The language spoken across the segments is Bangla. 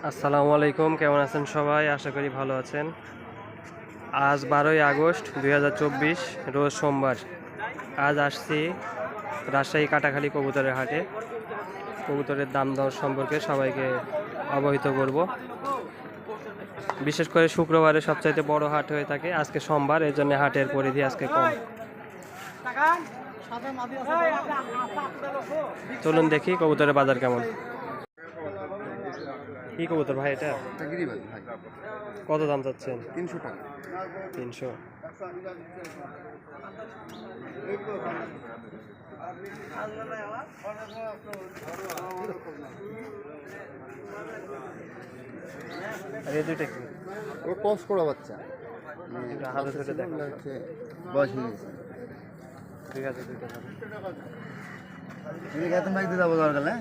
আসসালামু আলাইকুম, কেমন আছেন সবাই? আশা করি ভালো আছেন। আজ 12ই আগস্ট 2024, রোজ সোমবার। আজ আসছি রাজশাহী কাটাখালী কবুতরের হাটে। কবুতরের দাম দর সম্পর্কে সবাইকে অবহিত করব। বিশেষ করে শুক্রবারে সবচাইতে বড় হাট হয়ে থাকে, আজকে সোমবার, এর জন্য হাটের পরিধি আজকে কম। চলুন দেখি কবুতরের বাজার কেমন। কি কবুতর ভাই এটা? গিরিবাজ ভাই, কত দাম চাচ্ছেন? 300 টাকা। 300। আর এই দুইটা কি? ও কস করা বাচ্চা, এটা হাতে ধরে দেখা হচ্ছে বয়স হয়ে গেছে। ঠিক আছে, দুইটা ধরো। ঠিক আছে, তুমি একদিন যাবো দরকার হলে।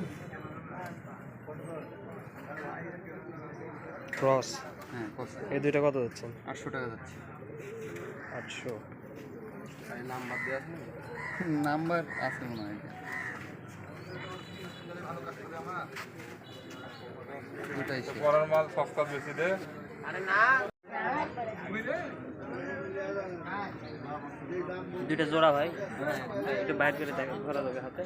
ক্রস। হ্যাঁ, কস। এই দুইটা কত যাচ্ছেন? 800 টাকা যাচ্ছে। 800। নাম্বার দেওয়া আছে? নাম্বার আছে মনে হয়। ওটাই পরের মাল সস্তা বেশি দে। দুইটা জোড়া ভাই, একটু বাইর করে দেখেন, ধরা যাবে হাতে।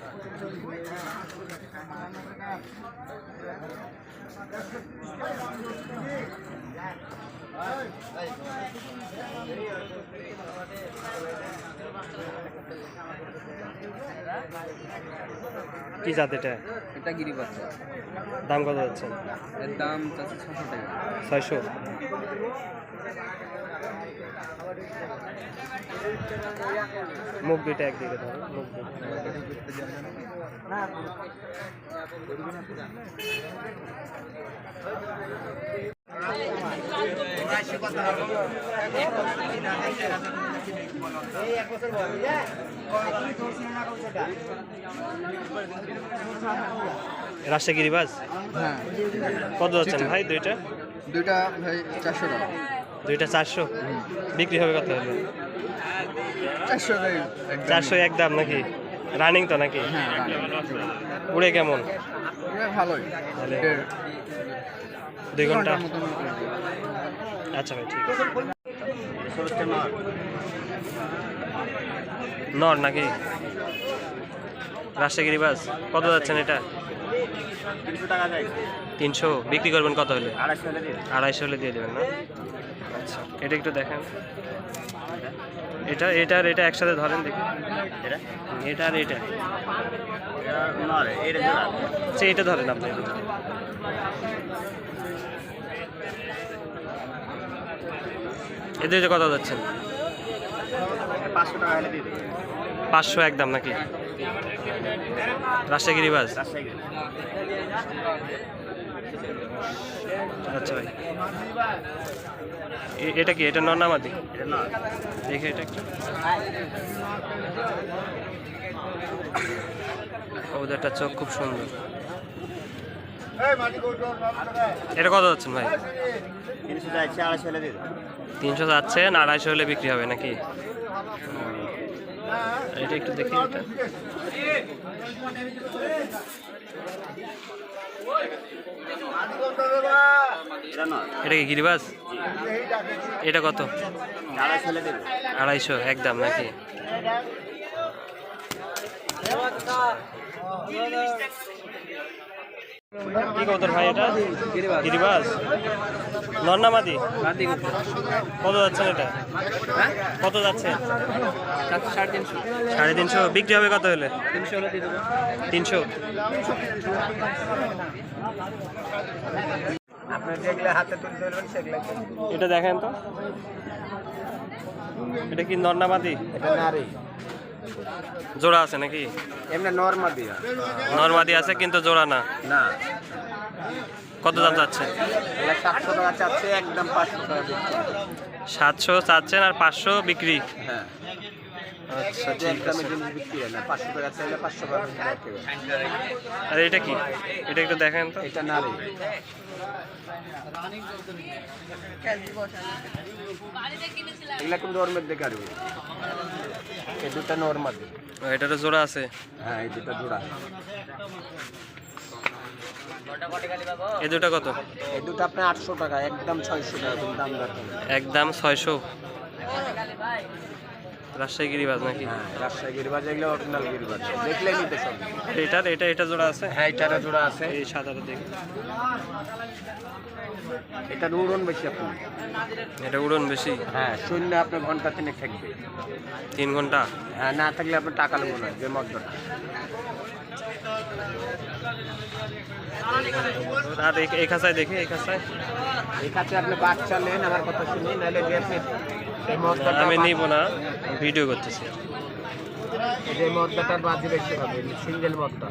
কি জাত এটা? এটা গিরিবাজ। দাম কত যাচ্ছে? এর দাম 600 টাকা। 600। মুখ দুইটা একদিকে ধরো, মুখ রাজশাহী গিরিবাজ। হ্যাঁ, কত যাচ্ছেন ভাই দুইটা? দুইটা ভাই 400 টাকা। দুইটা 400। বিক্রি হবে কত হলে? 400 টাকা। 400 একদম নাকি? রানিং তো নাকি? হ্যাঁ, উড়ে কেমন? ভালোই। তাহলে 2 ঘন্টা। মতন। আচ্ছা ভাই, ঠিক আছে। নর নাকি? রাজশাহী গিরিবাজ। কত যাচ্ছেন এটা? 300। বিক্রি করবেন কত হলে? 250 হলে দিয়ে দেবেন না? আচ্ছা, এটা একটু দেখেন। এটা একসাথে ধরেন দেখি। এটা আর এটা, আচ্ছা, এটা ধরেন আপনি। এটা ধরেন। এদের কত যাচ্ছেন? 500 একদম নাকি? রাজশাহী গিরিবাজ। আচ্ছা ভাই, এটা কি? এটা নন্নামাদি? দেখে এটা একটু। ওদেরটা চোখ খুব সুন্দর। এটা কত যাচ্ছেন ভাই? 300 যাচ্ছেন, 250 হলে বিক্রি হবে নাকি? এটা একটু দেখি। এটা কি গিরিবাজ? এটা কত? 250 একদম নাকি? কি কবুতর ভাই এটা? গিরিবাজ। নন্নামাদি? কত যাচ্ছেন এটা? কত যাচ্ছে? 350। বিক্রি হবে কত হলে? 300। এটা দেখেন তো, এটা কি নন্নামাদি? জোড়া আছে নাকি? এমনি নরমাদি। নরমাদি আছে কিন্তু জোড়া না। না, কত দাম চাচ্ছে? 700 টাকা চাচ্ছে, একদম 500 টাকা। 700 চাচ্ছেন আর 500 বিক্রি? হ্যাঁ, আচ্ছা, ঠিক আছে। বিক্রি হয় না, 500 টাকা চাইলে 500 টাকা। আর এটা কি? এটা একটু দেখেন তো। এটা নারী। এগুলা কিন্তু নর্মের দেখে আর এই দুটা নর্মাল। এটারও জোড়া আছে? হ্যাঁ, এই দুটা জোড়া। এ দুটো কত? এই দুটো আপনার 800 টাকা, একদম 600 টাকা দাম রাখেন। একদম 600। রাজশাহী গিরিবাজ নাকি? হ্যাঁ, রাজশাহী গিরিবাজ, এগুলো অরিজিনাল গিরিবাজ, দেখলেই নিতে সব। এটা জোড়া আছে? হ্যাঁ, এটার জোড়া আছে। এই সাদাটা দেখি। এটা উড়ন বেশি আপনার। এটা উড়ন বেশি? হ্যাঁ, শূন্য আপনার ঘন্টা 3 থাকবে। 3 ঘন্টা? হ্যাঁ, না থাকলে আপনার টাকা নেবো না, যে মদ্যটা। আর এই খাঁচায় দেখি, এই খাঁচায় এই কাছে আপনি বাচ্চা নেন, আমার কথা শুনি, নাহলে যে আপনি এই মদ্যটা আমি নিব না, ভিডিও করতেছি। এই যে মদ্যটা বাজি বেশি হবে, সিঙ্গেল মদ্যা।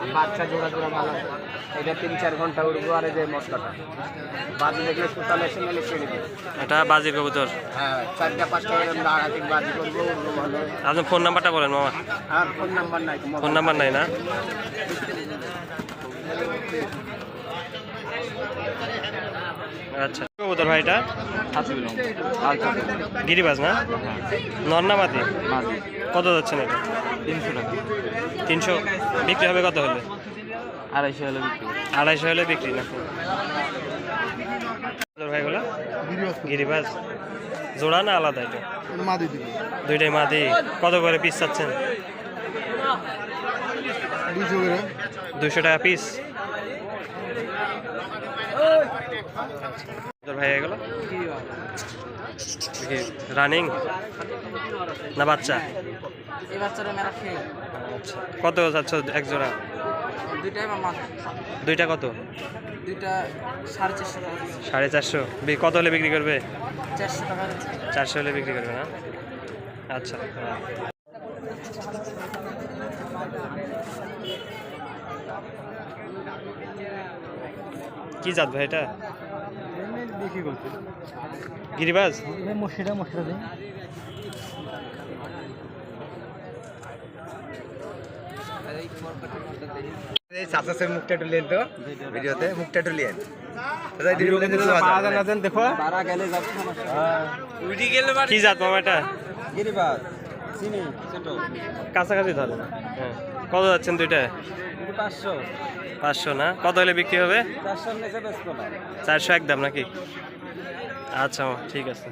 আর বাচ্চা জোড়া জোড়া ভালো আছে। এটা 3-4 ঘন্টা উড়বো। আর এই যে মদ্যটা বাজি দেখলে সুতাল এসে নিলে ছেড়ে দেবে। এটা বাজির কবুতর? হ্যাঁ, 4টা-5টা আড়াতিক বাজি করবো, উড়বো ভালো। আপনার ফোন নাম্বারটা বলেন মামা। আর ফোন নাম্বার নাই? ফোন নাম্বার নাই না? আচ্ছা, কবুতর ভাই এটা গিরিবাজ না? নন্নামাতি? কত যাচ্ছেন এটা? 300 টাকা। 300? বিক্রি হবে কত হলে? 250 হলে বিক্রি। 250 হলে বিক্রি না? ভাইগুলো গিরিবাজ জোড়া না আলাদা? এটা দুইটাই মাদি। কত করে পিস চাচ্ছেন? 200 টাকা পিস। ভাই এগুলো রানিং না বাচ্চা? এই বাচ্চারা মেলা খেয়ে আচ্ছা, কত চাচ্ছ এক জোড়া? দুইটা কত? দুইটা 450 টাকা। 450? কত হলে বিক্রি করবে? 400 টাকা। 400 হলে বিক্রি করবে না? আচ্ছা। কি জাত ভাই এটা? গিরিবাজ? এই চাচাসের মুখটা একটু লেন তো, ভিডিওতে মুখটা একটু লেন। দেখো তারা গেলে যাচ্ছে সমস্যা। কি জাত বাবা এটা? গিরিবাজ চিনি ছোট, কাছাকাছি ধরেন। হ্যাঁ, কত যাচ্ছেন দুইটা? 500। 500 না? কত হলে বিক্রি হবে? 400 নিচে বেচবো না। 400 একদম নাকি? আচ্ছা ঠিক আছে।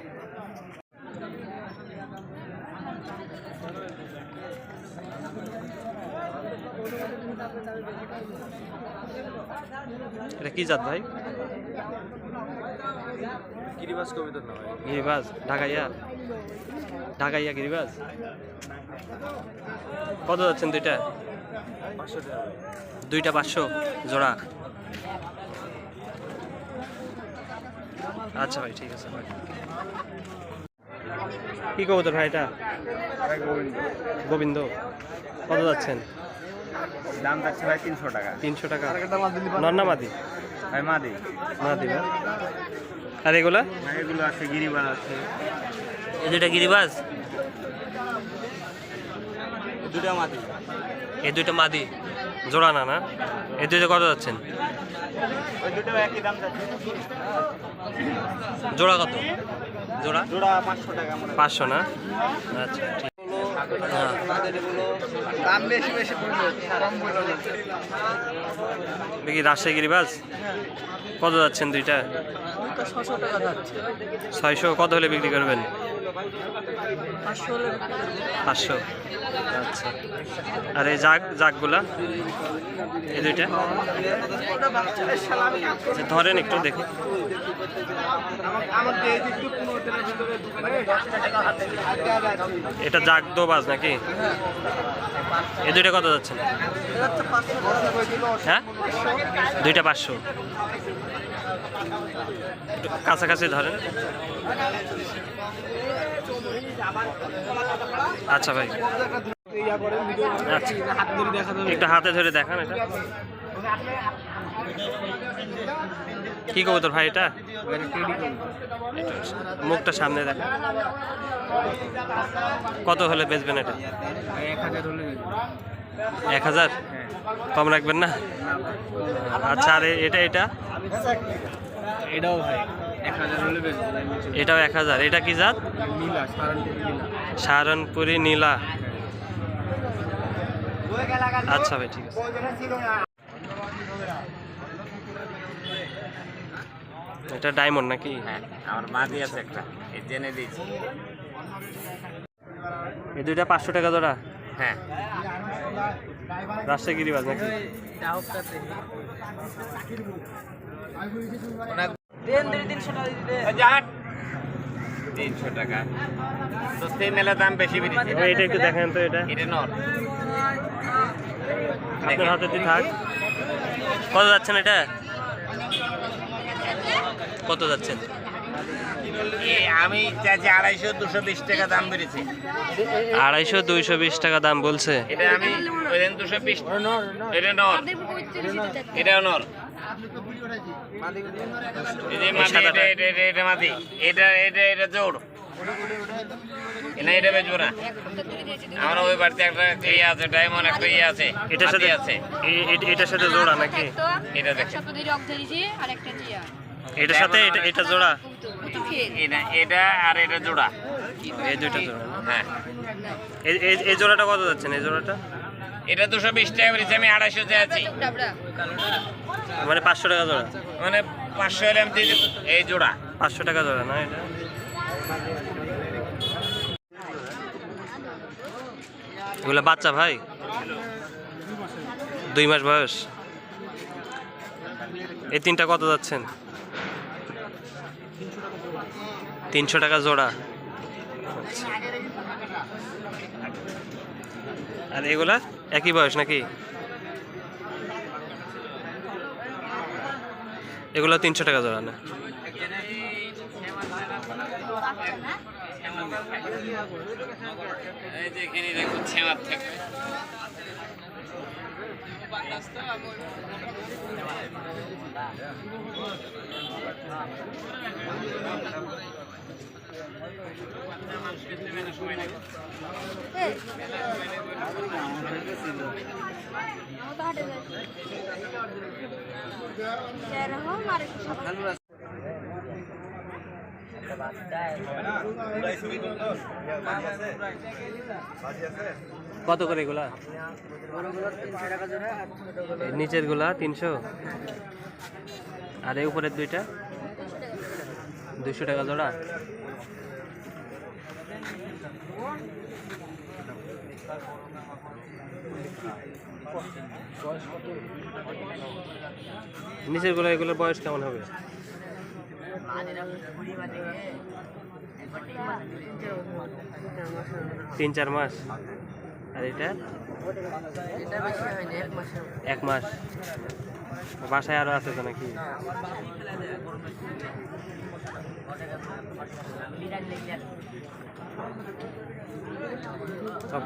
এটা কি জাত ভাই? গিরিবাজ কবিতার নাম। গিরিবাজ ঢাকাইয়া? ঢাকাইয়া গিরিবাজ? কত যাচ্ছেন দুইটা? 500 টাকা। দুইটা 500 জোড়া? আচ্ছা ভাই ঠিক আছে ভাই। কি কবুতর ভাই এটা? গোবিন্দ? কত যাচ্ছেন? দাম যাচ্ছে ভাই 300 টাকা। 300 টাকা? নন্না মাদি? ভাই মাদি। মাদি না? আর এগুলা? এগুলো আছে গিরিবাজ আছে। এই দুইটা গিরিবাজ? দুটো মাদি। এই দুইটা মাদি জোড়া না? না, এই দুইটা কত যাচ্ছেন? ওই দুটো একই দাম যাচ্ছে। জোড়া কত? জোড়া জোড়া 500 টাকা মনে হয়। 500 না? আচ্ছা ঠিক। হ্যাঁ, দাম বেশি বেশি পড়বে, কম পড়বে। দেখি রাজশাহী গিরিবাজ কত যাচ্ছেন দুইটা? 600 টাকা যাচ্ছে। 600? কত হলে বিক্রি করবেন? 500 হলে বিক্রি করব। 500? আচ্ছা। আর এই জাগগুলা এই দুইটা আচ্ছা, ধরেন একটু দেখি। এটা জাগ দোবাজ নাকি? এই দুইটা কত যাচ্ছেন? হ্যাঁ, দুইটা 500? একটু কাছাকাছি ধরেন। আচ্ছা ভাই, আচ্ছা একটু হাতে ধরে দেখান। এটা কি কবুতর ভাই এটা? এটা মুখটা সামনে দেখা। কত হলে বেচবেন এটা? 1000 হলে 1000? কম রাখবেন না? আচ্ছা, আর এটা এটা এটাও ভাই 1000 হলে বেচবো। এটাও 1000? এটা কি জাত? নীলা, সাহারানপুরি নীলা? আচ্ছা ভাই ঠিক আছে। এটা ডায়মন্ড নাকি? হ্যাঁ, আমার মাদি আছে একটা, এই জেনে দিয়েছি। এই দুইটা 500 টাকা জোড়া। হ্যাঁ, রাজশাহী গিরিবাজ নাকি? দেন 300 টাকা দিতে। 300 টাকা তো সেই মেলা দাম বেশি বেশি। এটা একটু দেখেন তো, এটা এটা নর। আপনার হাতে দিয়ে থাক। কত যাচ্ছেন এটা? কত যাচ্ছেন? আমি চাইছি 250-220 টাকা দাম বেড়েছে। 250-220 টাকা দাম বলছে। এটা আমি ওই দিন 220। এটা নর, এটাও নর। এই যে মাদি, এটা মাদি, এটা জোড়। এটা বেচবো না। আমার ওই বাড়িতে একটা ইয়ে আছে, ডায়মন্ড একটা ইয়ে আছে, এটার সাথে আছে। এটার সাথে জোড়া নাকি? এটা দেখেন, এটার সাথে এটা জোড়া। এটা আর এটা জোড়া। এই দুইটা জোড়া না? হ্যাঁ, এই জোড়াটা কত যাচ্ছেন? এই জোড়াটা এটা 220 টাকা বেড়েছে, আমি 250 তে আছি। মানে 500 টাকা জোড়া। মানে 500 হলে আমি দিয়ে দেবো। এই জোড়া 500 টাকা জোড়া না এটা? এগুলো বাচ্চা ভাই, 2 মাস বয়স। এই তিনটা কত যাচ্ছেন? 300 টাকা জোড়া। আর এগুলা একই বয়স নাকি? এগুলো 300 টাকা জোড়া না? এই যে এখানে দেখুন ছেমার থেকে। কত করে এগুলা? এই নিচের গুলা 300, আর এই উপরের দুইটা 200 টাকা জোড়া। নিচের গুলা, এগুলোর বয়স কেমন হবে? 3-4 মাস। আর এটা 1 মাস। বাসায় আরো আছে তো নাকি?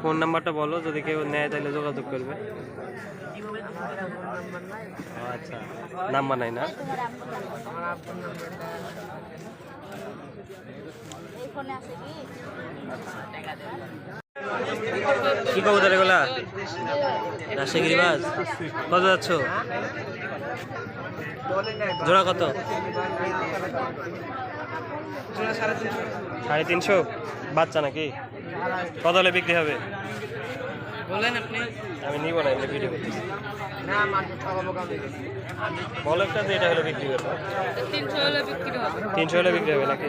ফোন নাম্বারটা বলো, যদি কেউ নেয় তাহলে যোগাযোগ করবে। আচ্ছা, নাম্বার নাই না? কি কবুতর এগুলা? রাজশাহী গিরিবাজ। কত যাচ্ছ জোড়া? কত? 350। বাচ্চা নাকি? কত হলে বিক্রি হবে? বলেন আপনি। আমি নিব না, এগুলো ভিডিও করতেছি। বলো একটা যে এটা হলে বিক্রি করবো। 300 হলে বিক্রি হবে। 300 হলে বিক্রি হবে নাকি?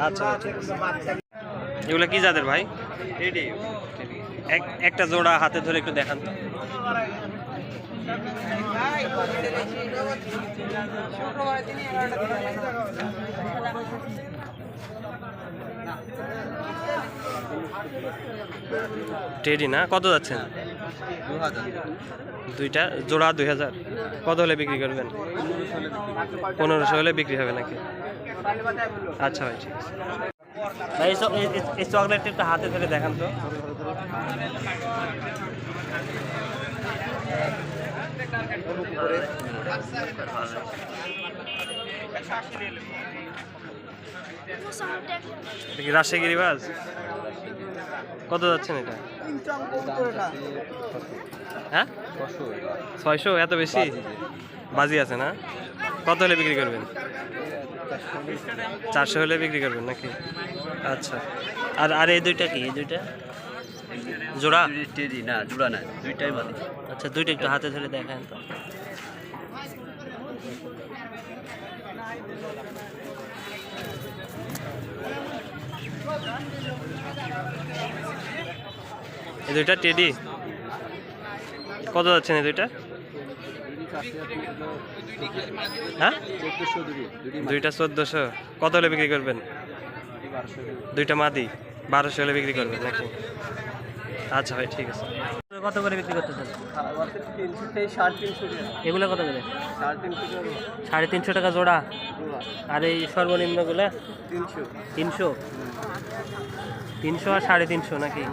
আচ্ছা, ঠিক আছে। এগুলো কি জাতের ভাই? একটা জোড়া হাতে ধরে একটু দেখান তো। টেডি না? কত যাচ্ছেন? 2000। দুইটা জোড়া 2000। কত হলে বিক্রি করবেন? 1500 হলে বিক্রি হবে নাকি? আচ্ছা ভাই, ঠিক আছে ভাই। এই চকলেটটা একটু হাতে ধরে দেখান তো। এটা কি রাজশাহী গিরিবাজ? কত যাচ্ছেন এটা? হ্যাঁ, 600। এত বেশি? বাজি আছে না? কত হলে বিক্রি করবেন? 400 হলে বিক্রি করবেন নাকি? আচ্ছা। আর এই দুইটা কি? এই দুইটা জোড়া? না, জোড়া না, দুইটাই বাদে। আচ্ছা, দুইটা একটু হাতে ধরে দেখান তো। এই দুইটা টেডি কত যাচ্ছেন এই দুইটা? হ্যাঁ, দুইটা 1400। কত হলে বিক্রি করবেন? দুইটা মাদি 1200 হলে বিক্রি করবেন নাকি? আচ্ছা ভাই, ঠিক আছে। কত করে বিক্রি করতেছেন? 300 থেকে 350 টাকা। এগুলো কত করে? 350 টাকা। 350 টাকা জোড়া। আর এই সর্বনিম্নগুলো 300। 300 আর 350 নাকি?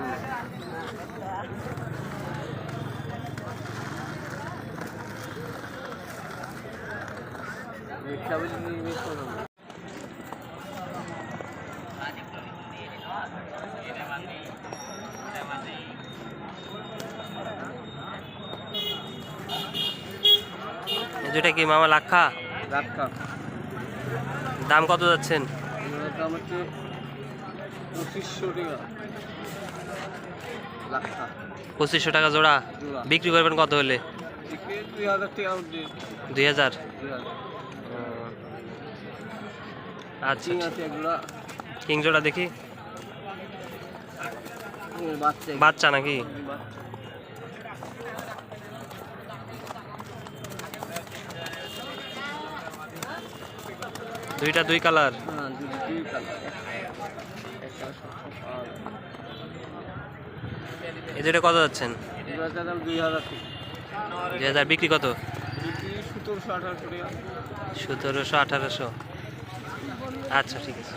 যেটা কি মামা লাক্ষা? রাখা। দাম কত যাচ্ছেন? দাম হচ্ছে 2500 টাকা। লাখা। 2500 টাকা জোড়া। জোড়া। বিক্রি করবেন কত হলে? 2000 টাকা উঠবে। 2000। 2000। আচ্ছা, ঠিক আছে এগুলা। কিং জোড়া দেখি। বাচ্চা। বাচ্চা নাকি? দুইটা দুই কালার। হ্যাঁ, দুই কালার। এই দুইটা কত যাচ্ছেন? এগুলোর দাম 2000 টাকা। 2000। বিক্রি কত? 1700 1800 টাকা। 1700 1800। আচ্ছা, ঠিক আছে।